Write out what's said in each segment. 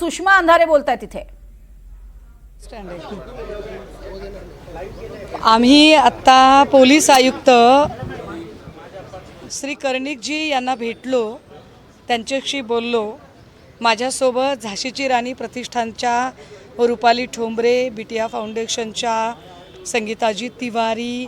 सुषमा अंधारे बोलताय तिथे। आम्ही आता पोलीस आयुक्त श्री कर्णिकजी यांना भेटलो, त्यांच्याशी बोललो। माझ्यासोबत झाशीची राणी प्रतिष्ठानच्या रुपाली ठोंबरे, बिटिया फाउंडेशनच्या संगीताजी तिवारी,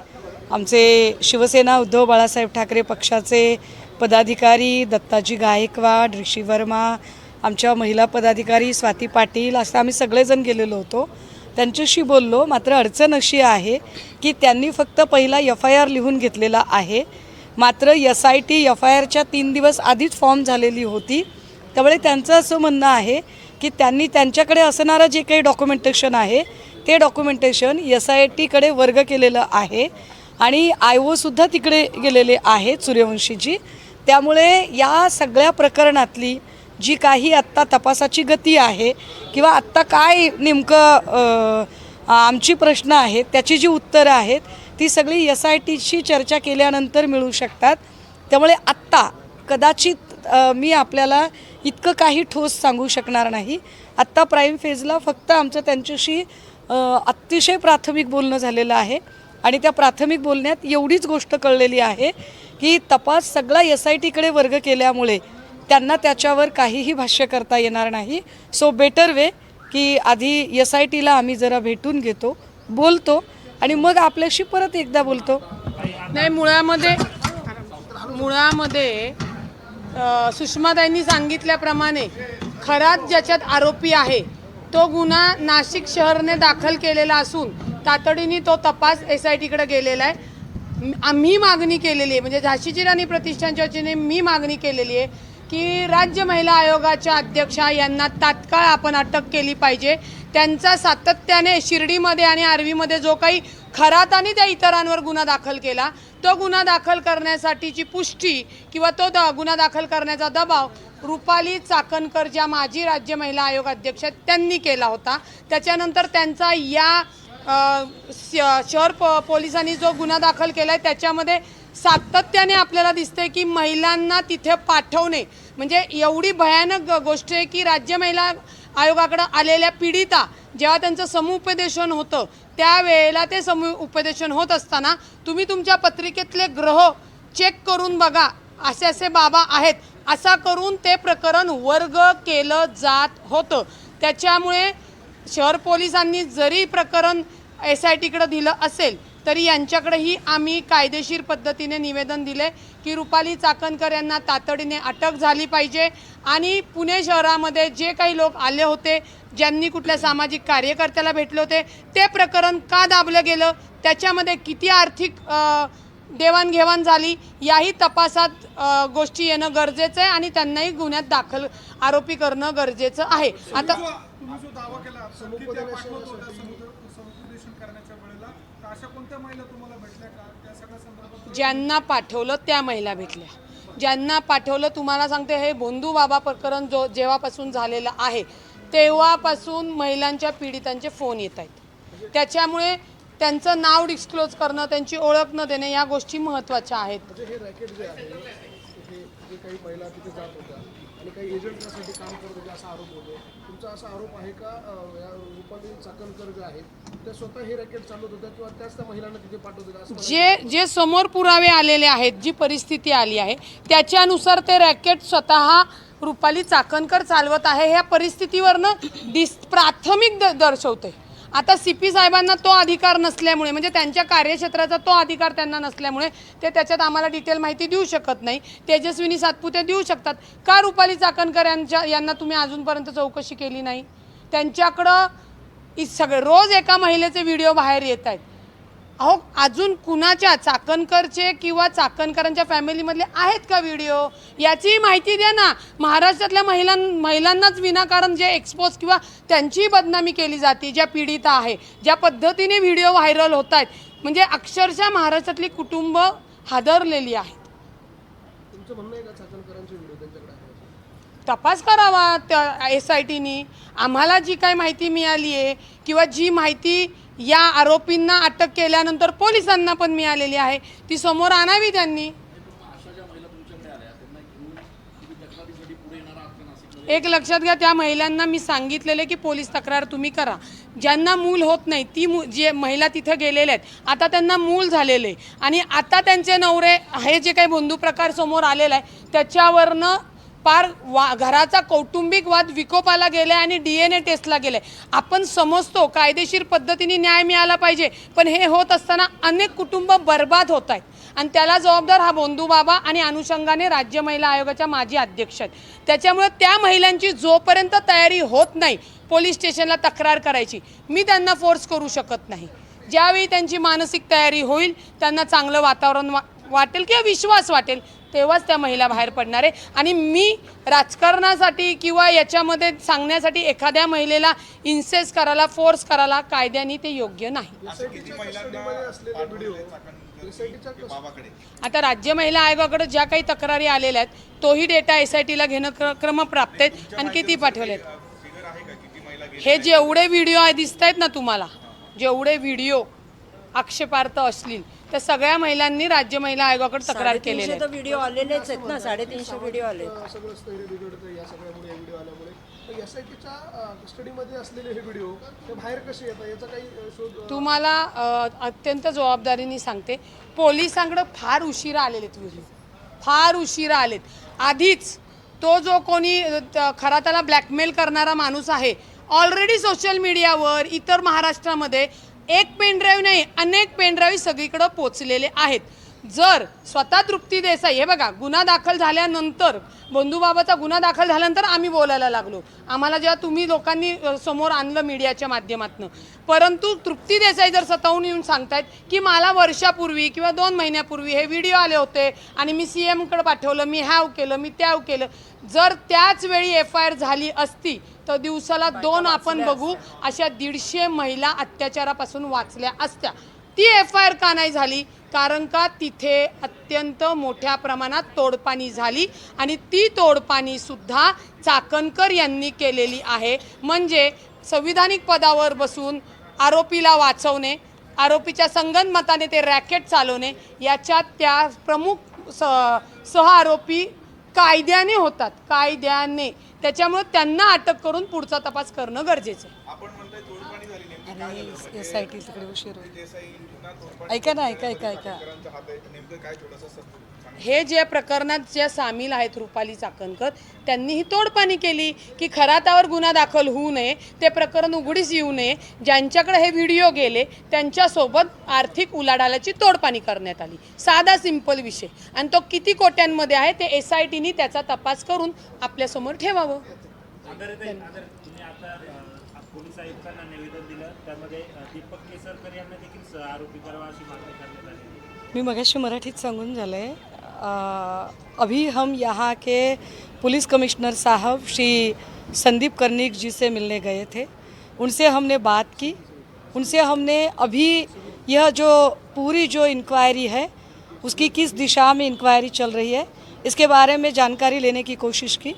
आमचे शिवसेना उद्धव बाळासाहेब ठाकरे पक्षाचे पदाधिकारी दत्ताजी गायकवाड, ऋषी वर्मा, आमच्या महिला पदाधिकारी स्वाती पाटील, असं आम्ही सगळेजण गेलेलो होतो। त्यांच्याशी बोललो। मात्र अडचण अशी आहे की त्यांनी फक्त पहिला FIR लिहून घेतलेला आहे। मात्र SIT FIRच्या 3 दिवस आधीच फॉर्म झालेली होती। त्यामुळे त्यांचं असं म्हणणं आहे की त्यांनी त्यांच्याकडे असणारं जे काही डॉक्युमेंटेशन आहे ते डॉक्युमेंटेशन SITकडे वर्ग केलेलं आहे आणि IO सुद्धा तिकडे गेलेले आहेत सूर्यवंशीजी। त्यामुळे या सगळ्या प्रकरणातली जी काही आत्ता तपासाची गती आहे किंवा आत्ता काय नेमकं आमची प्रश्न आहेत त्याची जी उत्तरं आहेत ती सगळी SITशी चर्चा केल्यानंतर मिळू शकतात। त्यामुळे आत्ता कदाचित मी आपल्याला इतकं काही ठोस सांगू शकणार नाही। आत्ता प्राईम फेजला फक्त आमचं त्यांच्याशी अतिशय प्राथमिक बोलणं झालेलं आहे आणि त्या प्राथमिक बोलण्यात एवढीच गोष्ट कळलेली आहे की तपास सगळा SITकडे वर्ग केल्यामुळे त्यांना त्याच्यावर काहीही भाष्य करता येणार नाही। सो बेटर वे की आधी SITला आम्ही जरा भेटून घेतो, बोलतो आणि मग आपल्याशी परत एकदा बोलतो। नाही, मुळामध्ये सुषमाताईंनी सांगितल्याप्रमाणे खरात ज्याच्यात आरोपी आहे तो गुन्हा नाशिक शहरने दाखल केलेला असून तातडीने तो तपास SITकडे गेलेला आहे। आम्ही मागणी केलेली आहे, म्हणजे झाशीची राणी प्रतिष्ठानच्या वतीने मी मागणी केलेली आहे की राज्य महिला आयोगाच्या अध्यक्षा यांना तात्काळ आपण अटक केली पाहिजे। त्यांचा सातत्याने शिर्डीमध्ये आणि आर्वीमध्ये जो काही खरात आणि त्या इतरांवर गुन्हा दाखल केला तो गुन्हा दाखल करण्यासाठीची पुष्टी किंवा तो गुन्हा दाखल करण्याचा दबाव रुपाली चाकणकर ज्या माजी राज्य महिला आयोग अध्यक्ष त्यांनी केला होता। त्याच्यानंतर त्यांचा या शहर पोलिसांनी जो गुन्हा दाखल केला आहे त्याच्यामध्ये सातत्याने आपल्याला दिसते की महिलांना तिथे पाठवणे म्हणजे एवढी भयानक गोष्ट आहे की राज्य महिला आयोगाकडे आलेल्या पीडिता जेव्हा त्यांचं समुपदेशन होतं त्यावेळेला ते समुपदेशन होत असताना तुम्ही तुमच्या पत्रिकेतले ग्रह चेक करून बघा, असे असे बाबा आहेत, असा करून ते प्रकरण वर्ग केलं जात होतं। त्याच्यामुळे शहर पोलिसांनी जरी प्रकरण SITकडे दिलं असेल तरी यांच्याकडेही आम्ही कायदेशीर पद्धतीने निवेदन दिले की रुपाली चाकणकर यांना तातडीने अटक झाली पाहिजे आणि पुणे शहरामध्ये जे काही लोक आले होते, ज्यांनी कुठल्या सामाजिक कार्यकर्त्याला भेटले होते, ते प्रकरण का दाबलं गेलं, त्याच्यामध्ये किती आर्थिक देवाणघेवाण झाली याही तपासात गोष्टी येणं गरजेचं आहे आणि त्यांनाही गुन्ह्यात दाखल आरोपी करणं गरजेचं आहे। आता ज्यांना पाठवलं त्या महिला भेटल्या, ज्यांना पाठवलं तुम्हाला सांगते हे भोंदू बाबा प्रकरण जेव्हापासून झालेलं आहे तेव्हापासून महिलांच्या पीडितांचे फोन येत आहेत। त्याच्यामुळे त्यांचं नाव डिस्क्लोज करणं, त्यांची ओळख न देणे या गोष्टी महत्त्वाच्या आहेत। काही महिला तिथे जात होत्या आणि काही एजंटसाठी काम करत होते असा आरोप होतो। तुमचा असा आरोप आहे का रुपाली चाकणकर जे आहेत ते स्वतः हे रॅकेट चालवत होत्या किंवा त्याच त्या महिलांना तिथे पाठवत होत्या? जे समोर पुरावे आलेले आहेत, जी परिस्थिती आली आहे त्याच्यानुसार ते रॅकेट स्वतः रुपाली चाकणकर चालवत आहे ह्या परिस्थितीवरनं प्राथमिक दर्शवते। आता CP साहेबांना तो अधिकार नसल्यामुळे म्हणजे त्यांच्या कार्यक्षेत्राचा तो अधिकार त्यांना नसल्यामुळे ते त्याच्यात आम्हाला डिटेल माहिती देऊ शकत नाही। तेजस्विनी सातपुते देऊ शकतात का रुपाली चाकणकर यांना तुम्ही अजूनपर्यंत चौकशी केली नाही? त्यांच्याकडं सगळे रोज एका महिलेचे व्हिडिओ बाहेर येत आहेत। अहो अजून कुणाच्या चाकणकरचे किंवा चाकणकरांच्या फॅमिलीमधले आहेत का व्हिडिओ याची माहिती द्या ना। महाराष्ट्रातल्या महिलांनाच विनाकारण जे एक्सपोज किंवा त्यांची बदनामी केली जाते, ज्या पीडिता आहे, ज्या पद्धतीने व्हिडिओ व्हायरल होत आहेत म्हणजे अक्षरशः महाराष्ट्रातली कुटुंब हादरलेली आहेत। तुमचं म्हणणं आहे का चाकणकरांचे व्हिडिओ त्यांच्याकडे आहे? तपास करावा त्या SITनी। आम्हाला जी काही माहिती मिळाली आहे किंवा जी माहिती या आरोपींना अटक केल्यानंतर पोलिसांना पण मिळालेली आहे ती समोर आणावी त्यांनी। एक लक्षात घ्या, त्या महिलांना मी सांगितलेले की पोलीस तक्रार तुम्ही करा. ज्यांना मूल होत नाही ती जे महिला तिथे गेलेल्या आहेत, आता त्यांना मूल झालेले आणि आता त्यांचे नवरे हे जे काही बंधू प्रकार समोर आलेला आहे त्याच्यावरनं पार घराचा कौटुंबिक वाद विकोपाला गेले आणि DNA टेस्टला गेले. आपण समजतो कायदेशीर पद्धतीने न्याय मिळाला पाहिजे, पण हे होत असताना अनेक कुटुंब बर्बाद होत आहेत आणि त्याला जबाबदार हा बंधू बाबा आणि अनुषंगाने राज्य महिला आयोगाच्या माजी अध्यक्ष आहेत. त्याच्यामुळे त्या महिलांची जोपर्यंत तयारी होत नाही पोलीस स्टेशनला तक्रार करायची, मी त्यांना फोर्स करू शकत नाही. ज्यावेळी त्यांची मानसिक तयारी होईल, त्यांना चांगलं वातावरण वाटेल किंवा विश्वास वाटेल, तेव्हाच त्या महिला बाहेर पडणार आहे. आणि मी राजकारणासाठी किंवा याच्यामध्ये सांगण्यासाठी एखाद्या महिलेला इन्सेस करायला फोर्स करायला कायद्याने ते योग्य नाही. आता राज्य महिला आयोगाकडे ज्या काही तक्रारी आलेल्या आहेत तोही डेटा SITला घेणं क्रमप्राप्त आहेत आणि किती पाठवलेत. हे जेवढे व्हिडिओ दिसत आहेत ना तुम्हाला, जेवढे व्हिडिओ आक्षेपार्थ असतील त्या सगळ्या महिलांनी राज्य महिला आयोगाकडे तक्रार केलेली आहे. व्हिडिओ आलेलेच आहेत ना, 350 व्हिडिओ आले. सगळं स्थैर्य बिघडतं या सगळ्यामुळे व्हिडिओ आल्यामुळे. तर SITच्या कस्टडीमध्ये असलेले हे व्हिडिओ ते बाहेर कसे येतात याचा काही शोध तुम्हाला अत्यंत जबाबदारीने सांगते, पोलिसांकडे फार उशिरा आलेले व्हिडिओ, फार उशिरा आलेत. आधीच तो जो कोणी खरा त्याला ब्लॅकमेल करणारा माणूस आहे ऑलरेडी सोशल मीडियावर इतर महाराष्ट्रामध्ये एक पेनड्राईव्ह नाही अनेक पेनड्राईव्ह सगळीकडे पोचलेले आहेत. जर स्वतः तृप्ती देसाई, हे बघा, गुन्हा दाखल झाल्यानंतर बंधूबाबाचा गुन्हा दाखल झाल्यानंतर आम्ही बोलायला लागलो, आम्हाला जेव्हा तुम्ही लोकांनी समोर आणलं मीडियाच्या माध्यमातून. परंतु तृप्ती देसाई जर स्वतःहून येऊन सांगतायत की मला वर्षापूर्वी किंवा 2 महिन्यापूर्वी हे व्हिडिओ आले होते आणि मी CMकडे पाठवलं, मी हॅव केलं, मी त्याव केलं. जर त्याच वेळी FIR झाली असती तर दिवसाला 2 आपण बघू अशा 150 महिला अत्याचारापासून वाचल्या असत्या. ती FIR का नाही झाली? कारण का तिथे अत्यंत मोठ्या प्रमाणात तोडपाणी झाली आणि ती तोडपाणी सुद्धा चाकणकर यांनी केलेली आहे. म्हणजे संविधानिक पदावर बसून आरोपीला वाचवणे, आरोपीच्या संगनमताने ते रॅकेट चालवणे, याच्यात त्या प्रमुख सह आरोपी कायद्याने होतात, कायद्याने. त्याच्यामुळे त्यांना अटक करून पुढचा तपास करणं गरजेचं आहे. SIT तिकडे उशीर होईल. ऐका ना, ऐका. हे जे प्रकरणात ज्या सामील आहेत रुपाली चाकणकर, त्यांनी ही तोडपाणी केली की खरातावर गुन्हा दाखल होऊ नये, ते प्रकरण उघडीस येऊ नये. ज्यांच्याकडे हे व्हिडिओ गेले त्यांच्यासोबत आर्थिक उलाढालाची तोडपाणी करण्यात आली. साधा सिंपल विषय. आणि तो किती कोट्यांमध्ये आहे ते SITनी त्याचा तपास करून आपल्यासमोर ठेवावं. पोलीस आयुक्तांना निवेदन दिलं, त्यामध्ये दीपक केसरकर यांना देखील आरोपी करावा अशी मागणी करण्यात आली. मी मगाशी मराठीत सांगून झाले. अभी हम यहाँ के पुलिस कमिश्नर साहब श्री संदीप कर्णिक जी से मिलने गए थे. उनसे हमने बात की, उनसे हमने अभी यह जो पूरी जो इंक्वायरी है उसकी किस दिशा में इंक्वायरी चल रही है इसके बारे में जानकारी लेने की कोशिश की.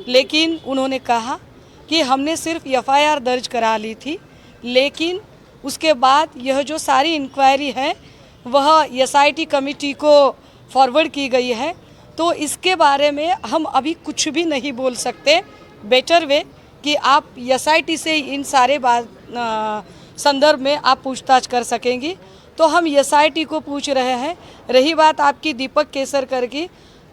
लेकिन उन्होंने कहा कि हमने सिर्फ FIR दर्ज करा ली थी, लेकिन उसके बाद यह जो सारी इंक्वायरी है वह SIT कमेटी को फॉरवर्ड की गई है, तो इसके बारे में हम अभी कुछ भी नहीं बोल सकते. बेटर वे कि आप SIT से इन सारे संदर्भ में आप पूछताछ कर सकेंगी. तो हम SIT को पूछ रहे हैं. रही बात आपकी दीपक केसरकर की,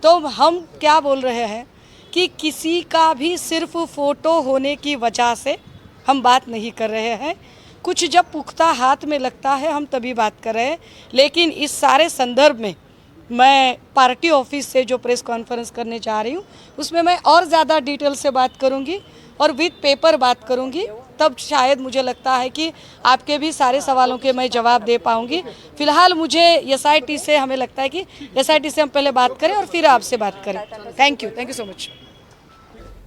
तो हम क्या बोल रहे हैं कि किसी का भी सिर्फ फ़ोटो होने की वजह से हम बात नहीं कर रहे हैं. कुछ जब पुख्ता हाथ में लगता है हम तभी बात कर रहे हैं. लेकिन इस सारे संदर्भ में मैं पार्टी ऑफिस से जो प्रेस कॉन्फ्रेंस करने जा रही हूँ उसमें मैं और ज़्यादा डिटेल से बात करूँगी और विद पेपर बात करूँगी. तब शायद मुझे लगता है कि आपके भी सारे सवालों के मैं जवाब दे पाऊँगी. फ़िलहाल मुझे SIT से हमें लगता है कि SIT से हम पहले बात करें और फिर आपसे बात करें. Thank you so much.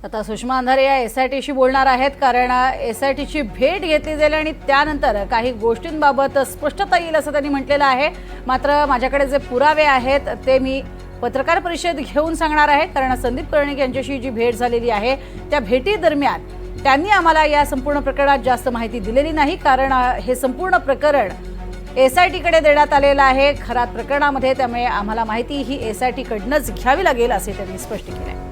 आता सुषमा अंधारे या SITशी बोलणार आहेत, कारण SITची भेट घेतली जाईल आणि त्यानंतर काही गोष्टींबाबत स्पष्टता येईल असं त्यांनी म्हटलेलं आहे. मात्र माझ्याकडे जे पुरावे आहेत ते मी पत्रकार परिषद घेऊन सांगणार आहे, कारण संदीप कर्णिक यांच्याशी जी भेट झालेली आहे त्या भेटीदरम्यान त्यांनी आम्हाला या संपूर्ण प्रकरणात जास्त माहिती दिलेली नाही, कारण हे संपूर्ण प्रकरण SITकडे देण्यात आलेलं आहे खरात प्रकरणामध्ये. त्यामुळे आम्हाला माहिती ही SITकडनंच घ्यावी लागेल असे त्यांनी स्पष्ट केलं आहे.